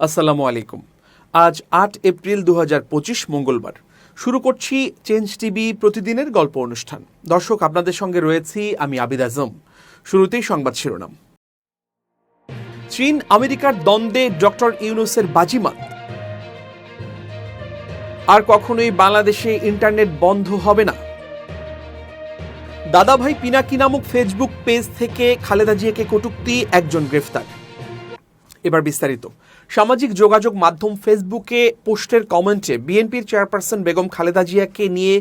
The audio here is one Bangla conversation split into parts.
আসসালামু আলাইকুম। আজ ৮ এপ্রিল ২০২৫ মঙ্গলবার। শুরু করছি চেঞ্জ টিভি প্রতিদিনের গল্প অনুষ্ঠান। দর্শক, আপনাদের সঙ্গে রয়েছি আমি আবিদ আজম। শুরুতেই সংবাদ শিরোনাম। চীন আমেরিকার দ্বন্দ্বে ডক্টর ইউনূসের বাজিমাত। আর কখনোই বাংলাদেশে ইন্টারনেট বন্ধ হবে না। দাদাভাই পিনাকি নামক ফেসবুক পেজ থেকে খালেদা জিয়াকে কটূক্তি, একজন গ্রেফতার। এবার বিস্তারিত। সামাজিক যোগাযোগ মাধ্যম ফেসবুকে পোস্টের কমেন্টে বিএনপির চেয়ারপারসন বেগম খালেদা জিয়াকে নিয়ে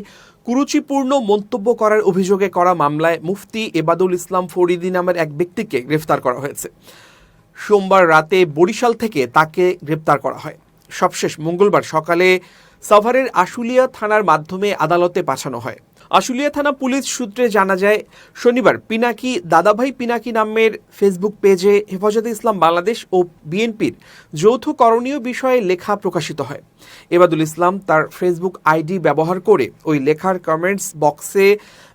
কুরুচিপূর্ণ মন্তব্য করার অভিযোগে করা মামলায় মুফতি এবাদুল ইসলাম ফরিদী নামের এক ব্যক্তিকে গ্রেফতার করা হয়েছে। সোমবার রাতে বরিশাল থেকে তাকে গ্রেফতার করা হয়। সবশেষ মঙ্গলবার সকালে সাভারের আশুলিয়া থানার মাধ্যমে আদালতে পাঠানো হয়। আশুলিয়া থানা পুলিশ সূত্রে জানা যায়, শনিবার দাদাভাই পিনাকি নামের ফেসবুক পেজে হেফাজতে ইসলাম বাংলাদেশ ও বিএনপির যৌথ করণীয় বিষয়ে লেখা প্রকাশিত হয়। এবাদুল ইসলাম তার ফেসবুক আইডি ব্যবহার করে ওই লেখার কমেন্টস বক্সে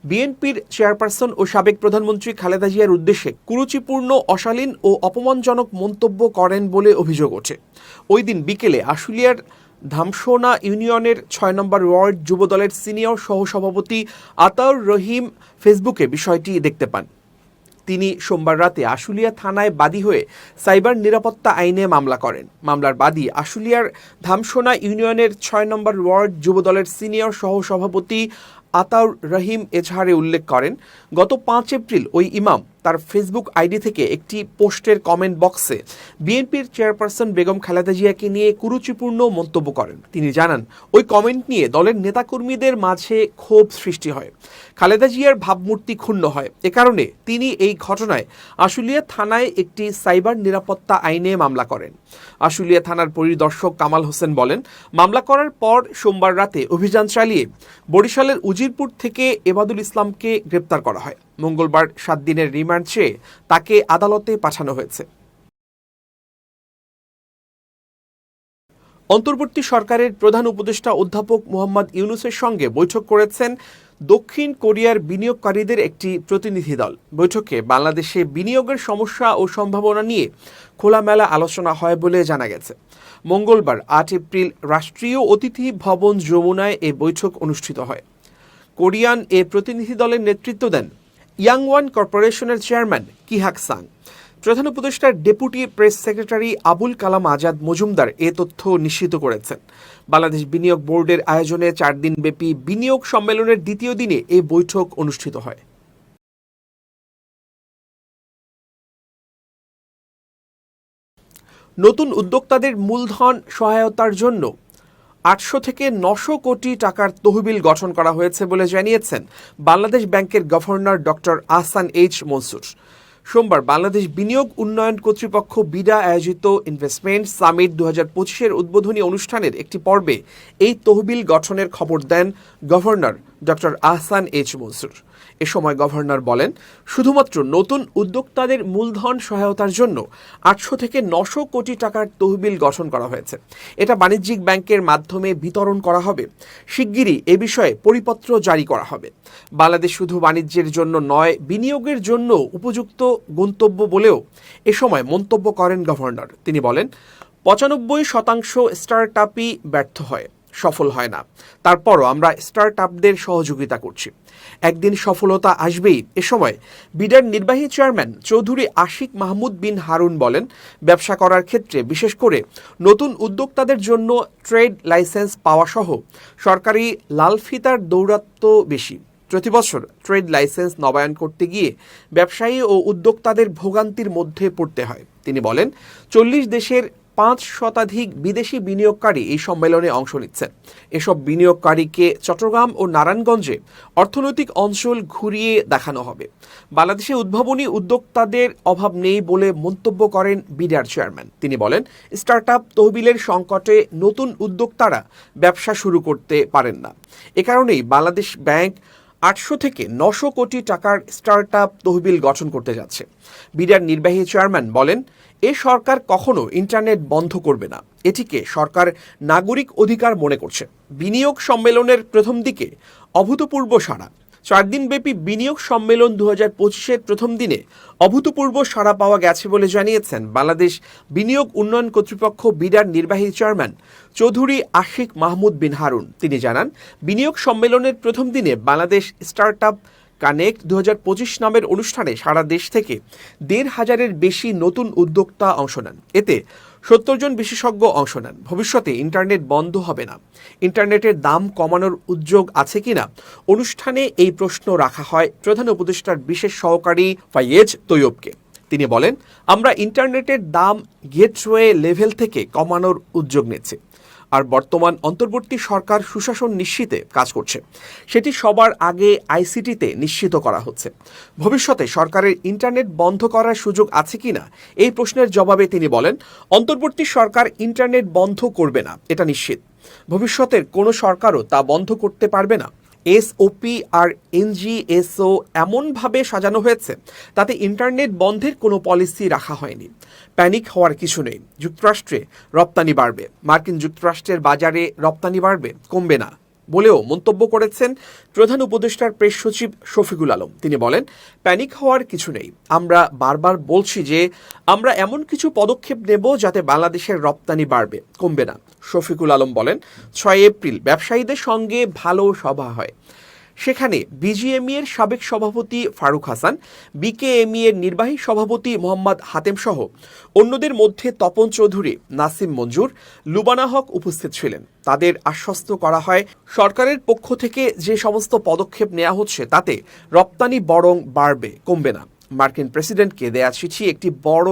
বিএনপির চেয়ারপারসন ও সাবেক প্রধানমন্ত্রী খালেদা জিয়ার উদ্দেশ্যে কুরুচিপূর্ণ, অশালীন ও অপমানজনক মন্তব্য করেন বলে অভিযোগ ওঠে। ওই দিন বিকেলে আশুলিয়ার ধামসোনা ইউনিয়নের ৬ নম্বর ওয়ার্ড যুবদলের সিনিয়র সহসভাপতি আতাউর রহিম ফেসবুকে বিষয়টি দেখতে পান। তিনি সোমবার রাতে আশুলিয়া থানায় বাদী হয়ে সাইবার নিরাপত্তা আইনে মামলা করেন। মামলার বাদী আশুলিয়ার ধামসোনা ইউনিয়নের ৬ নম্বর ওয়ার্ড যুবদলের সিনিয়র সহসভাপতি আতাউর রহিম এজাহারে উল্লেখ করেন, গত ৫ এপ্রিল ওই ইমাম তার ফেসবুক আইডি থেকে একটি পোস্টের কমেন্ট বক্সে বিএনপির চেয়ারপারসন বেগম খালেদা জিয়াকে নিয়ে কুরুচিপূর্ণ মন্তব্য করেন। তিনি জানান, ওই কমেন্ট নিয়ে দলের নেতাকর্মীদের মাঝে ক্ষোভ সৃষ্টি হয়। খালেদা জিয়ার ভাবমূর্তি ক্ষুণ্ণ হয়। এ কারণে তিনি এই ঘটনায় আশুলিয়া থানায় একটি সাইবার নিরাপত্তা আইনে মামলা করেন। আশুলিয়া থানার পরিদর্শক কামাল হোসেন বলেন, মামলা করার পর সোমবার রাতে অভিযান চালিয়ে বরিশালের উজিরপুর থেকে এবাদুল ইসলামকে গ্রেপ্তার করা হয়। মঙ্গলবার ৭ দিনের রিমান্ড চেয়ে তাকে আদালতে পাঠানো হয়েছে। অন্তর্বর্তী সরকারের প্রধান উপদেষ্টা অধ্যাপক মোহাম্মদ ইউনূসের সঙ্গে বৈঠক করেছেন দক্ষিণ কোরিয়ার বিনিয়োগকারীদের একটি প্রতিনিধি দল। বৈঠকে বাংলাদেশে বিনিয়োগের সমস্যা ও সম্ভাবনা নিয়ে খোলামেলা আলোচনা হয় বলে জানা গেছে। মঙ্গলবার ৮ এপ্রিল রাষ্ট্রীয় অতিথি ভবন যমুনায় এ বৈঠক অনুষ্ঠিত হয়। কোরিয়ান এ প্রতিনিধি দলের নেতৃত্ব দেন ইয়াংওয়ান কর্পোরেশনের চেয়ারম্যান কি হাক সাং। প্রধান উপদেষ্টার deputy press secretary Abul Kalam Azad Majumdar এ তথ্য নিশ্চিত করেছেন। বাংলাদেশ বিনিয়োগ বোর্ডের আয়োজনে ৪ দিনব্যাপী বিনিয়োগ সম্মেলনের দ্বিতীয় দিনে এই বৈঠক অনুষ্ঠিত হয়। নতুন উদ্যোক্তাদের মূলধন সহায়তার জন্য ৮০০ থেকে ৯০০ কোটি টাকার তহবিল গঠন করা হয়েছে বলে জানিয়েছেন বাংলাদেশ ব্যাংকের governor doctor Ahsan H Mansur. সোমবার বাংলাদেশ বিনিয়োগ উন্নয়ন কর্তৃপক্ষ বিডা আয়োজিত ইনভেস্টমেন্ট সামিট ২০২৫-এর উদ্বোধনী অনুষ্ঠানের একটি পর্বে এই তহবিল গঠনের খবর দেন governor doctor Ahsan H Mansur. এ সময় গভর্নর বলেন, শুধুমাত্র নতুন উদ্যোক্তাদের মূলধন সহায়তার জন্য ৮০০ থেকে ৯০০ কোটি টাকার তহবিল গঠন করা হয়েছে। এটা বাণিজ্যিক ব্যাংকের মাধ্যমে বিতরণ করা হবে। শিগগিরই এ বিষয়ে পরিপত্র জারি করা হবে। বাংলাদেশ শুধু বাণিজ্যের জন্য নয়, বিনিয়োগের জন্য উপযুক্ত গন্তব্য বলেও এ সময় মন্তব্য করেন গভর্নর। তিনি বলেন, ৯৫% স্টার্টআপই ব্যর্থ হয়, সফল হয় না। তারপরও আমরা স্টার্টআপদের সহযোগিতা করছি। একদিন সফলতা আসবেই। এ সময় বিডার নির্বাহী চেয়ারম্যান চৌধুরী আশিক মাহমুদ বিন হারুন বলেন, ব্যবসা করার ক্ষেত্রে বিশেষ করে নতুন উদ্যোক্তাদের জন্য ট্রেড লাইসেন্স পাওয়া সহ সরকারি লাল ফিতার দৌরাত্ম্য বেশি। প্রতি বছর ট্রেড লাইসেন্স নবায়ন করতে গিয়ে ব্যবসায়ী ও উদ্যোক্তাদের ভোগান্তির মধ্যে পড়তে হয়। তিনি বলেন, ৪০ দেশের ৫ শতাধিক বিদেশি বিনিয়োগকারী এই সম্মেলনে অংশ নিচ্ছেন। এসব বিনিয়োগকারীকে চট্টগ্রাম ও নারায়ণগঞ্জে অর্থনৈতিক অঞ্চল ঘুরিয়ে দেখানো হবে। বাংলাদেশে উদ্ভাবনী উদ্যোক্তাদের অভাব নেই বলে মন্তব্য করেন বিডার চেয়ারম্যান। তিনি বলেন, স্টার্টআপ তহবিলের সংকটে নতুন উদ্যোক্তারা ব্যবসা শুরু করতে পারেন না। এ কারণেই বাংলাদেশ ব্যাংক ৮০০ থেকে ৯০০ কোটি টাকার স্টার্টআপ তহবিল গঠন করতে যাচ্ছে। বিডার নির্বাহী চেয়ারম্যান বলেন, এ সরকার কখনো ইন্টারনেট বন্ধ করবে না। এটিকে সরকার নাগরিক অধিকার মনে করছে। বিনিয়োগ সম্মেলনের প্রথম দিকে অভূতপূর্ব সাড়া। 4 দিনব্যাপী বিনিয়োগ সম্মেলন 2025-এর প্রথম দিনে অভূতপূর্ব সাড়া পাওয়া গেছে বলে জানিয়েছেন বাংলাদেশ বিনিয়োগ উন্নয়ন কর্তৃপক্ষ বিডার নির্বাহী চেয়ারম্যান চৌধুরী আশিক মাহমুদ বিন হারুন। তিনি জানান, বিনিয়োগ সম্মেলনের প্রথম দিনে বাংলাদেশ স্টার্টআপ কানেক্ট 2025 নামের অনুষ্ঠানে সারা দেশ থেকে 1,500-এর বেশি নতুন উদ্যোক্তা অংশ নেন। এতে 70 জন বিশেষজ্ঞ অংশ নেন। ভবিষ্যতে ইন্টারনেট বন্ধ হবে না, ইন্টারনেটের দাম কমানোর উদ্যোগ আছে কিনা অনুষ্ঠানে এই প্রশ্ন রাখা হয় প্রধান উপদেষ্টার বিশেষ সহকারী ফাইয়েজ তৈয়বকে। তিনি বলেন, আমরা ইন্টারনেটের দাম গেটওয়ে লেভেল থেকে কমানোর উদ্যোগ নিচ্ছি, আর বর্তমান অন্তর্বর্তী সরকার সুশাসন নিশ্চিতে কাজ করছে। সেটি সবার আগে আইসিটিতে নিশ্চিত করা হচ্ছে। ভবিষ্যতে সরকারের ইন্টারনেট বন্ধ করার সুযোগ আছে কিনা এই প্রশ্নের জবাবে তিনি বলেন, অন্তর্বর্তী সরকার ইন্টারনেট বন্ধ করবে না, এটা নিশ্চিত। ভবিষ্যতের কোনো সরকারও তা বন্ধ করতে পারবে না। এসওপি আর এনজিএসও এমনভাবে সাজানো হয়েছে তাতে ইন্টারনেট বন্ধের কোনো পলিসি রাখা হয়নি। প্যানিক হওয়ার কিছু নেই। যুক্তরাষ্ট্রে রপ্তানি বাড়বে, মার্কিন যুক্তরাষ্ট্রের বাজারে রপ্তানি বাড়বে, কমবে না বলেও মন্তব্য করেছেন প্রধান উপদেষ্টার প্রেস সচিব শফিকুল আলম। তিনি বলেন, প্যানিক হওয়ার কিছু নেই। আমরা বারবার বলছি যে আমরা এমন কিছু পদক্ষেপ নেব যাতে বাংলাদেশের রপ্তানি বাড়বে, কমবে না। শফিকুল আলম বলেন, 6 এপ্রিল ব্যবসায়ীদের সঙ্গে ভালো সভা হয়। সেখানে বিজিএমই এর সাবেক সভাপতি ফারুক হাসান, বিকেএমই এর নির্বাহী সভাপতি মোহাম্মদ হাতেম সহ অন্যদের মধ্যে তপন চৌধুরী, নাসিম মঞ্জুর, লুবানা হক উপস্থিত ছিলেন। তাদের আশ্বস্ত করা হয়, সরকারের পক্ষ থেকে যে সমস্ত পদক্ষেপ নেওয়া হচ্ছে তাতে রপ্তানি বরং বাড়বে, কমবে না। মার্কিন প্রেসিডেন্টকে দেয়া চিঠি একটি বড়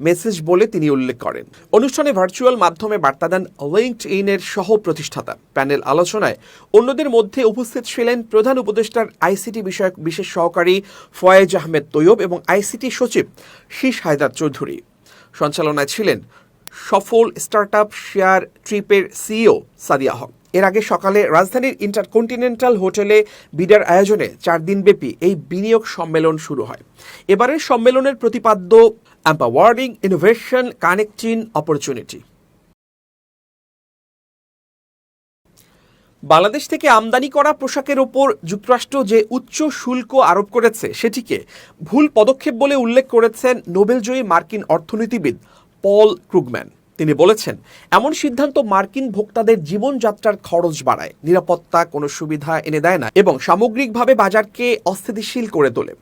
মেসেজ বলে তিনি উল্লেখ করেন। অনুষ্ঠানে ভার্চুয়াল মাধ্যমে বার্তা দেন লিঙ্কডইনের সহ প্রতিষ্ঠাতা। প্যানেল আলোচনায় অন্যদের মধ্যে উপস্থিত ছিলেন প্রধান উপদেষ্টার আইসিটি বিষয়ক বিশেষ সহকারী ফয়েজ আহমেদ তৈয়ব এবং আইসিটি সচিব শীষ হায়দার চৌধুরী। সঞ্চালনায় ছিলেন সফল স্টার্টআপ শেয়ার ট্রিপের সিইও সাদিয়া হক। এর আগে সকালে রাজধানীর ইন্টারকন্টিনেন্টাল হোটেলে বিডার আয়োজনে 4 দিনব্যাপী এই বিনিয়োগ সম্মেলন শুরু হয়। এবারের সম্মেলনের প্রতিপাদ্য empowering innovation connecting opportunity. Bangladesh থেকে আমদানি করা পোশাকের ওপর যুক্তরাষ্ট্র যে উচ্চ শুল্ক আরোপ করেছে সেটিকে ভুল পদক্ষেপ বলে উল্লেখ করেছেন নোবেলজয়ী মার্কিন অর্থনীতিবিদ পল ক্রুগম্যান। তিনি বলেছেন, এমন সিদ্ধান্ত মার্কিন ভোক্তাদের জীবনযাত্রার খরচ বাড়ায়, নিরাপত্তা কোনো সুবিধা এনে দেয় না এবং সামগ্রিকভাবে বাজারকে অস্থিতিশীল করে তোলে।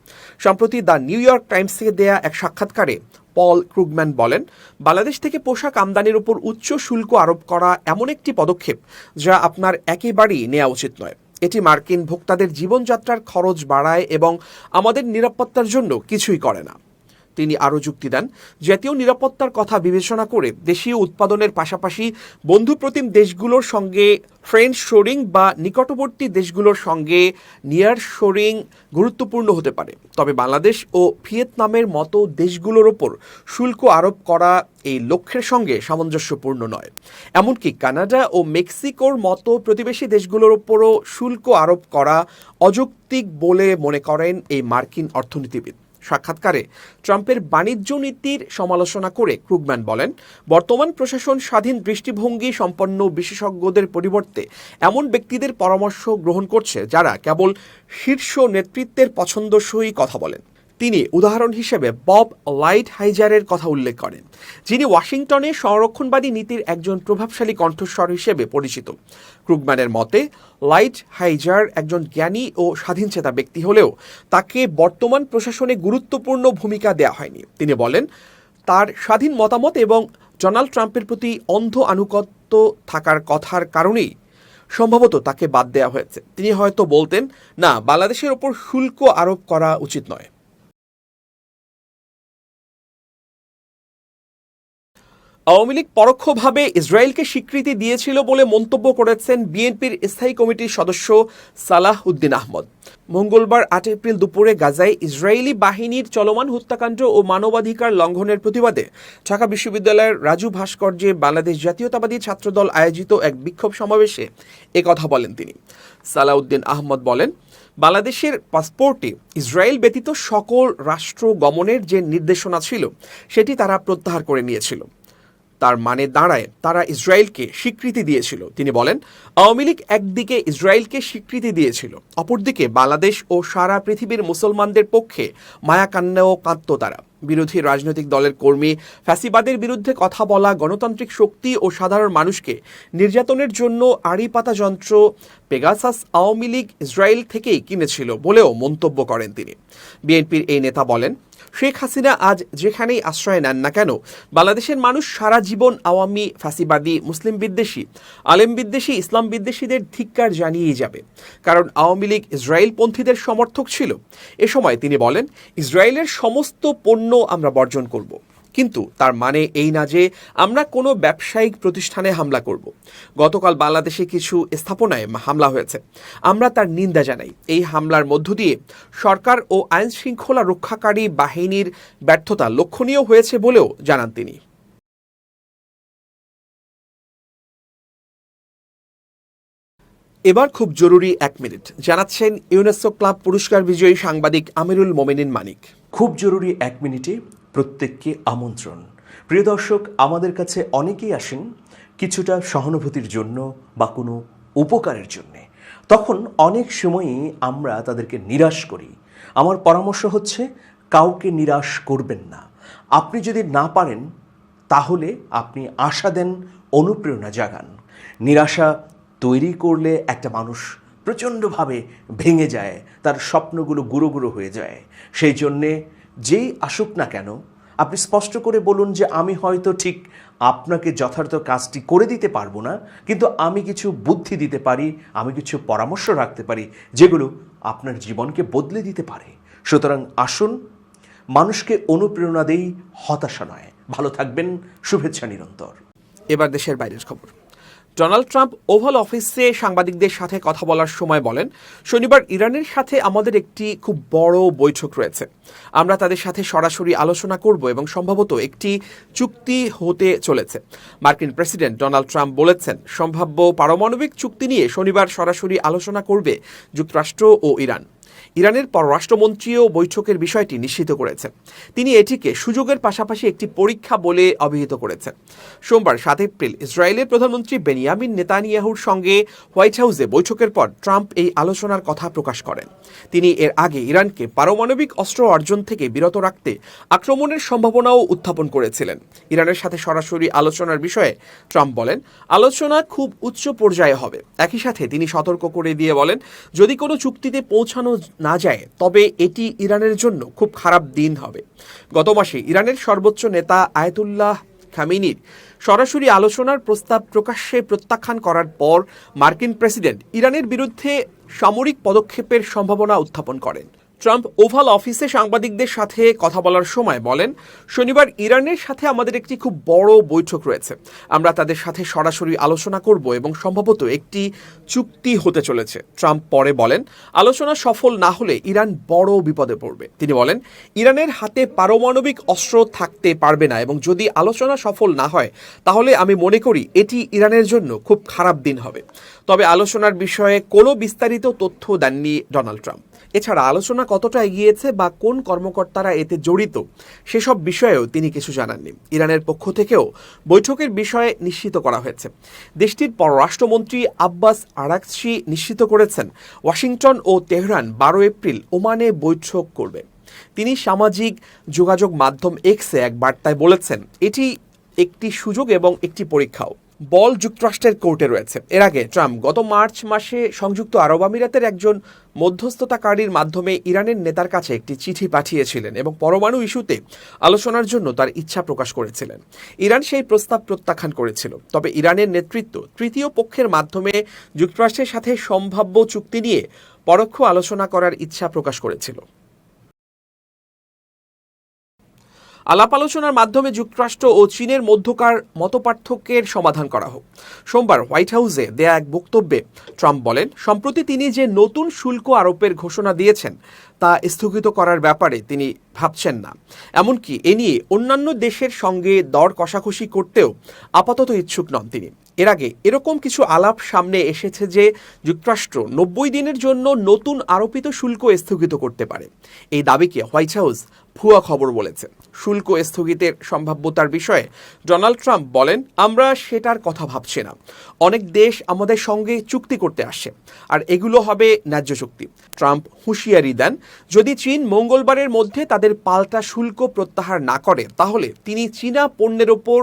সম্প্রতি দ্য নিউ ইয়র্ক টাইমসকে দেয়া এক সাক্ষাৎকারে পল ক্রুগম্যান বলেন, বাংলাদেশ থেকে পোশাক আমদানির উপর উচ্চ শুল্ক আরোপ করা এমন একটি পদক্ষেপ যা আপনার একেবারেই নেওয়া উচিত নয়। এটি মার্কিন ভোক্তাদের জীবনযাত্রার খরচ বাড়ায় এবং আমাদের নিরাপত্তার জন্য কিছুই করে না। তিনি আরও যুক্তি দেন, জাতীয় নিরাপত্তার কথা বিবেচনা করে দেশীয় উৎপাদনের পাশাপাশি বন্ধুপ্রতিম দেশগুলোর সঙ্গে ফ্রেন্ড শোরিং বা নিকটবর্তী দেশগুলোর সঙ্গে নিয়ার শোরিং গুরুত্বপূর্ণ হতে পারে। তবে বাংলাদেশ ও ভিয়েতনামের মতো দেশগুলোর ওপর শুল্ক আরোপ করা এই লক্ষ্যের সঙ্গে সামঞ্জস্যপূর্ণ নয়। এমনকি কানাডা ও মেক্সিকোর মতো প্রতিবেশী দেশগুলোর ওপরও শুল্ক আরোপ করা অযৌক্তিক বলে মনে করেন এই মার্কিন অর্থনীতিবিদ। সাক্ষাৎকারে ট্রাম্পের বাণিজ্য নীতির সমালোচনা করে ক্রুগম্যান বলেন, বর্তমান প্রশাসন স্বাধীন দৃষ্টিভঙ্গি সম্পন্ন বিশেষজ্ঞদের পরিবর্তে এমন ব্যক্তিদের পরামর্শ গ্রহণ করছে যারা কেবল শীর্ষ নেতৃত্বের পছন্দসই কথা বলেন। তিনি উদাহরণ হিসেবে বব লাইটহাইজারের কথা উল্লেখ করেন, যিনি ওয়াশিংটনে সংরক্ষণবাদী নীতির একজন প্রভাবশালী কণ্ঠস্বর হিসেবে পরিচিত। ক্রুগম্যানের মতে, লাইটহাইজার একজন জ্ঞানী ও স্বাধীনচেতা ব্যক্তি হলেও তাকে বর্তমান প্রশাসনে গুরুত্বপূর্ণ ভূমিকা দেওয়া হয়নি। তিনি বলেন, তার স্বাধীন মতামত এবং ডোনাল্ড ট্রাম্পের প্রতি অন্ধ আনুগত্য থাকার কথার কারণেই সম্ভবত তাকে বাদ দেওয়া হয়েছে। তিনি হয়তো বলতেন, না, বাংলাদেশের ওপর শুল্ক আরোপ করা উচিত নয়। আওয়ামী লীগ পরোক্ষভাবে ইসরায়েলকে স্বীকৃতি দিয়েছিল বলে মন্তব্য করেছেন বিএনপির স্থায়ী কমিটির সদস্য সালাহ উদ্দিন আহমদ। মঙ্গলবার 8 এপ্রিল দুপুরে গাজায় ইসরায়েলি বাহিনীর চলমান হত্যাকাণ্ড ও মানবাধিকার লঙ্ঘনের প্রতিবাদে ঢাকা বিশ্ববিদ্যালয়ের রাজু ভাস্কর্যে বাংলাদেশ জাতীয়তাবাদী ছাত্রদল আয়োজিত এক বিক্ষোভ সমাবেশে একথা বলেন তিনি। সালাউদ্দিন আহমদ বলেন, বাংলাদেশের পাসপোর্টে ইসরায়েল ব্যতীত সকল রাষ্ট্র গমনের যে নির্দেশনা ছিল সেটি তারা প্রত্যাহার করে নিয়েছিল। তার মানে দাঁড়ায় তারা ইসরায়েলকে স্বীকৃতি দিয়েছিল। তিনি বলেন, আওয়ামী লীগ একদিকে ইসরায়েলকে স্বীকৃতি দিয়েছিল, অপরদিকে বাংলাদেশ ও সারা পৃথিবীর মুসলমানদের পক্ষে মায়া কান্নাও কাঁদত তারা। বিরোধী রাজনৈতিক দলের কর্মী ফ্যাসিবাদের বিরুদ্ধে কথা বলা, গণতান্ত্রিক শক্তি ও সাধারণ মানুষকে নির্যাতনের জন্য আড়ি পাতা যন্ত্র পেগাসাস আওয়ামী লীগ ইসরায়েল থেকেই কিনেছিল বলেও মন্তব্য করেন তিনি। বিএনপির এই নেতা বলেন, শেখ হাসিনা আজ যেখানেই আশ্রয় নেন না কেন, বাংলাদেশের মানুষ সারা জীবন আওয়ামী, ফ্যাসিবাদী, মুসলিম বিদ্বেষী, আলেম বিদ্বেষী, ইসলাম বিদ্বেষীদের ধিক্কার জানিয়েই যাবে, কারণ আওয়ামী লীগ ইসরায়েলপন্থীদের সমর্থক ছিল। এ সময় তিনি বলেন, ইসরায়েলের সমস্ত পণ্য আমরা বর্জন করব, কিন্তু তার মানে এই না যে আমরা কোনো ব্যবসায়িক প্রতিষ্ঠানে হামলা করব। গতকাল বাংলাদেশে কিছু স্থাপনায় হামলা হয়েছে, আমরা তার নিন্দা জানাই। এই হামলার মধ্য দিয়ে সরকার ও আইন শৃঙ্খলা রক্ষাকারী বাহিনীর ব্যর্থতা লক্ষণীয় হয়েছে বলেও জানান তিনি। এবার খুব জরুরি 1 মিনিট জানাচ্ছেন ইউনেস্কো ক্লাব পুরস্কার বিজয়ী সাংবাদিক আমিরুল মোমিনিন মানিক। খুব জরুরি 1 মিনিটে প্রত্যেককে আমন্ত্রণ। প্রিয় দর্শক, আমাদের কাছে অনেকেই আসেন কিছুটা সহানুভূতির জন্য বা কোনো উপকারের জন্যে। তখন অনেক সময়ই আমরা তাদেরকে নিরাশ করি। আমার পরামর্শ হচ্ছে, কাউকে নিরাশ করবেন না। আপনি যদি না পারেন তাহলে আপনি আশা দেন, অনুপ্রেরণা জাগান। নিরাশা তৈরি করলে একটা মানুষ প্রচণ্ডভাবে ভেঙে যায়, তার স্বপ্নগুলো গুঁড়ো গুঁড়ো হয়ে যায়। সেই জন্যে যেই আসুক না কেন, আপনি স্পষ্ট করে বলুন যে আমি হয়তো ঠিক আপনাকে যথার্থ কাজটি করে দিতে পারবো না, কিন্তু আমি কিছু বুদ্ধি দিতে পারি, আমি কিছু পরামর্শ রাখতে পারি যেগুলো আপনার জীবনকে বদলে দিতে পারে। সুতরাং আসুন, মানুষকে অনুপ্রেরণা দেই, হতাশা নয়। ভালো থাকবেন, শুভেচ্ছা নিরন্তর। এবার দেশের বাইরের খবর। ডোনাল্ড ট্রাম্প ওভাল অফিসে সাংবাদিকদের সাথে কথা বলার সময় বলেন, শনিবার ইরানের সাথে আমাদের একটি খুব বড় বৈঠক রয়েছে। আমরা তাদের সাথে সরাসরি আলোচনা করব এবং সম্ভবত একটি চুক্তি হতে চলেছে। মার্কিন প্রেসিডেন্ট ডোনাল্ড ট্রাম্প বলেছেন, সম্ভাব্য পারমাণবিক চুক্তি নিয়ে শনিবার সরাসরি আলোচনা করবে যুক্তরাষ্ট্র ও ইরান। ইরানের পররাষ্ট্রমন্ত্রীও বৈঠকের বিষয়টি নিশ্চিত করেছেন। তিনি এটিকে সুযোগের পাশাপাশি একটি পরীক্ষা বলে অভিহিত করেছেন। সোমবার 7 এপ্রিল ইসরায়েলের প্রধানমন্ত্রী বেনিয়ামিন নেতানিয়াহুর সঙ্গে হোয়াইট হাউসে বৈঠকের পর ট্রাম্প এই আলোচনার কথা প্রকাশ করেন। তিনি এর আগে ইরানকে পারমাণবিক অস্ত্র অর্জন থেকে বিরত রাখতে আক্রমণের সম্ভাবনাও উত্থাপন করেছিলেন। ইরানের সাথে সরাসরি আলোচনার বিষয়ে ট্রাম্প বলেন, আলোচনা খুব উচ্চ পর্যায়ে হবে। একই সাথে তিনি সতর্ক করে দিয়ে বলেন, যদি কোনো চুক্তিতে পৌঁছানো না যায় তবে এটি ইরানের জন্য খুব খারাপ দিন হবে। গত মাসে ইরানের সর্বোচ্চ নেতা আয়াতুল্লাহ খামেনির সরাসরি আলোচনার প্রস্তাব প্রকাশ্যে প্রত্যাখ্যান করার পর মার্কিন প্রেসিডেন্ট ইরানের বিরুদ্ধে সামরিক পদক্ষেপের সম্ভাবনা উত্থাপন করেন। ট্রাম্প ওভাল অফিসে সাংবাদিকদের সাথে কথা বলার সময় বলেন, শনিবার ইরানের সাথে আমাদের একটি খুব বড় বৈঠক রয়েছে। আমরা তাদের সাথে সরাসরি আলোচনা করব এবং সম্ভবত একটি চুক্তি হতে চলেছে। ট্রাম্প পরে বলেন, আলোচনা সফল না হলে ইরান বড় বিপদে পড়বে। তিনি বলেন, ইরানের হাতে পারমাণবিক অস্ত্র থাকতে পারবে না এবং যদি আলোচনা সফল না হয় তাহলে আমি মনে করি এটি ইরানের জন্য খুব খারাপ দিন হবে। তবে আলোচনার বিষয়ে কোনো বিস্তারিত তথ্য দেননি ডোনাল্ড ট্রাম্প। এছাড়া আলোচনা কতটা এগিয়েছে বা কোন কর্মকর্তারা এতে জড়িত সেসব বিষয়েও তিনি কিছু জানাননি। ইরানের পক্ষ থেকেও বৈঠকের বিষয়ে নিশ্চিত করা হয়েছে। দেশটির পররাষ্ট্রমন্ত্রী আব্বাস আরাকচি নিশ্চিত করেছেন, ওয়াশিংটন ও তেহরান 12 এপ্রিল ওমানে বৈঠক করবে। তিনি সামাজিক যোগাযোগ মাধ্যম এক্সে এক বার্তায় বলেছেন, এটি একটি সুযোগ এবং একটি পরীক্ষাও। বল যুক্তরাষ্ট্রের কোর্টে রয়েছে। এর আগে ট্রাম্প গত মার্চ মাসে সংযুক্ত আরব আমিরাতের একজন মধ্যস্থতাকারীর মাধ্যমে ইরানের নেতার কাছে একটি চিঠি পাঠিয়েছিলেন এবং পরমাণু ইস্যুতে আলোচনার জন্য তার ইচ্ছা প্রকাশ করেছিলেন। ইরান সেই প্রস্তাব প্রত্যাখ্যান করেছিল। তবে ইরানের নেতৃত্ব তৃতীয় পক্ষের মাধ্যমে যুক্তরাষ্ট্রের সাথে সম্ভাব্য চুক্তি নিয়ে পরোক্ষ আলোচনা করার ইচ্ছা প্রকাশ করেছিল। আলাপ আলোচনার মাধ্যমে যুক্তরাষ্ট্র ও চীনের মধ্যকার মতপার্থক্যের সমাধান করা হোক। সোমবার হোয়াইট হাউসে দেয়া এক বক্তব্যে ট্রাম্প বলেন, সম্প্রতি তিনি যে নতুন শুল্ক আরোপের ঘোষণা দিয়েছেন তা স্থগিত করার ব্যাপারে তিনি ভাবছেন না। এমনকি এ নিয়ে অন্যান্য দেশের সঙ্গে দর কষাকষি করতেও আপাতত ইচ্ছুক নন তিনি। এর আগে এরকম কিছু আলাপ সামনে এসেছে যে যুক্তরাষ্ট্র 90 দিনের জন্য নতুন আরোপিত শুল্ক স্থগিত করতে পারে। এই দাবিকে হোয়াইট হাউস ভুয়া খবর বলেছে। শুল্ক স্থগিতের সম্ভাব্যতার বিষয়ে ডোনাল্ড ট্রাম্প বলেন, আমরা সেটার কথা ভাবছি না। অনেক দেশ আমাদের সঙ্গে চুক্তি করতে আসে, আর এগুলো হবে ন্যায্য চুক্তি। ট্রাম্প হুঁশিয়ারি দেন, যদি চীন মঙ্গলবারের মধ্যে তাদের পাল্টা শুল্ক প্রত্যাহার না করে তাহলে তিনি চীনা পণ্যের ওপর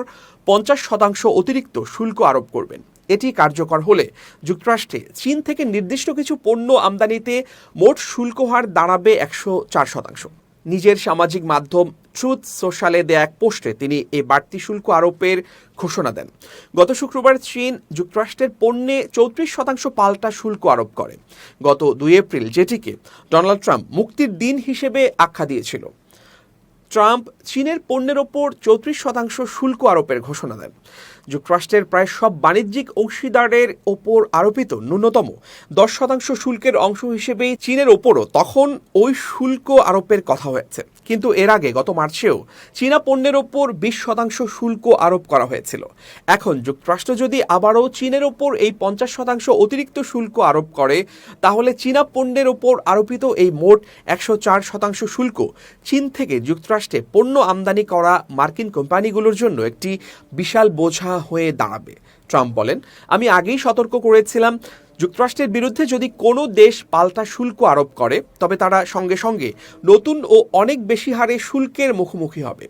50% অতিরিক্ত শুল্ক আরোপ করবেন। এটি কার্যকর হলে যুক্তরাষ্ট্রে চীন থেকে নির্দিষ্ট কিছু পণ্য আমদানিতে মোট শুল্ক হার দাঁড়াবে 104%। নিজের সামাজিক মাধ্যম ট্রুথ সোশ্যালে দেয়া এক পোস্টে তিনি এই বাড়তি শুল্ক আরোপের ঘোষণা দেন। গত শুক্রবার চীন যুক্তরাষ্ট্রের পণ্যে 34% পাল্টা শুল্ক আরোপ করে, গত 2 এপ্রিল, যেটিকে ডোনাল্ড ট্রাম্প মুক্তির দিন হিসেবে আখ্যা দিয়েছিল। ট্রাম্প চীনের পণ্যের ওপর 34% শুল্ক আরোপের ঘোষণা দেন। যুক্তরাষ্ট্রের প্রায় সব বাণিজ্যিক অংশীদারের ওপর আরোপিত ন্যূনতম 10% শুল্কের অংশ হিসেবেই চীনের ওপরও তখন ওই শুল্ক আরোপের কথা হয়েছে। কিন্তু এর আগে গত মার্চেও চীনা পণ্যের ওপর 20% শুল্ক আরোপ করা হয়েছিল। এখন যুক্তরাষ্ট্র যদি আবারও চীনের ওপর এই 50% অতিরিক্ত শুল্ক আরোপ করে, তাহলে চীনা পণ্যের ওপর আরোপিত এই মোট 104% শুল্ক চীন থেকে যুক্তরাষ্ট্রে পণ্য আমদানি করা মার্কিন কোম্পানিগুলোর জন্য একটি বিশাল বোঝা হয়ে দাঁড়াবে। ট্রাম্প বলেন, আমি আগেই সতর্ক করেছিলাম, যুক্তরাষ্ট্রের বিরুদ্ধে যদি কোনো দেশ পাল্টা শুল্ক আরোপ করে তবে তারা সঙ্গে সঙ্গে নতুন ও অনেক বেশি হারে শুল্কের মুখোমুখি হবে।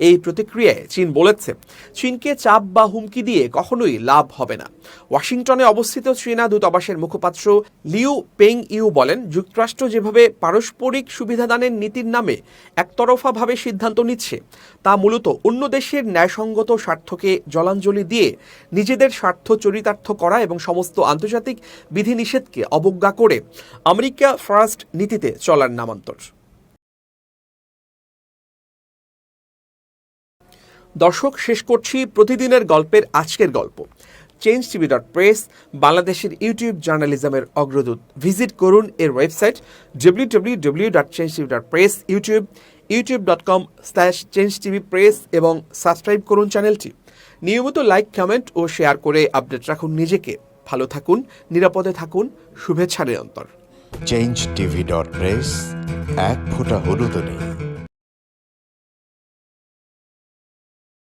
এই প্রতিক্রিয়ায় চীন বলেছে, চীনকে চাপ বা হুমকি দিয়ে কখনোই লাভ হবে না। ওয়াশিংটনে অবস্থিত চীনা দূতাবাসের মুখপাত্র লিউ পেং ইউ বলেন, যুক্তরাষ্ট্র যেভাবে পারস্পরিক সুবিধাদানের নীতির নামে একতরফাভাবে সিদ্ধান্ত নিচ্ছে তা মূলত অন্য দেশের ন্যায়সঙ্গত স্বার্থকে জলাঞ্জলি দিয়ে নিজেদের স্বার্থ চরিতার্থ করা এবং সমস্ত আন্তর্জাতিক বিধিনিষেধকে অবজ্ঞা করে আমেরিকা ফার্স্ট নীতিতে চলার নামান্তর। দর্শক, শেষ করছি প্রতিদিনের গল্পের আজকের গল্প। changetv.press বাংলাদেশের ইউটিউব জার্নালিজমের অগ্রদূত। ভিজিট করুন এর ওয়েবসাইট www.changetv.press, youtube.com/changetvpress এবং সাবস্ক্রাইব করুন চ্যানেলটি। নিয়মিত লাইক, কমেন্ট ও শেয়ার করে আপডেট রাখুন নিজেকে। ভালো থাকুন, নিরাপদে থাকুন, শুভেচ্ছা নিরন্তর। changetv.press, এক ফোঁটা হলুদও নেই।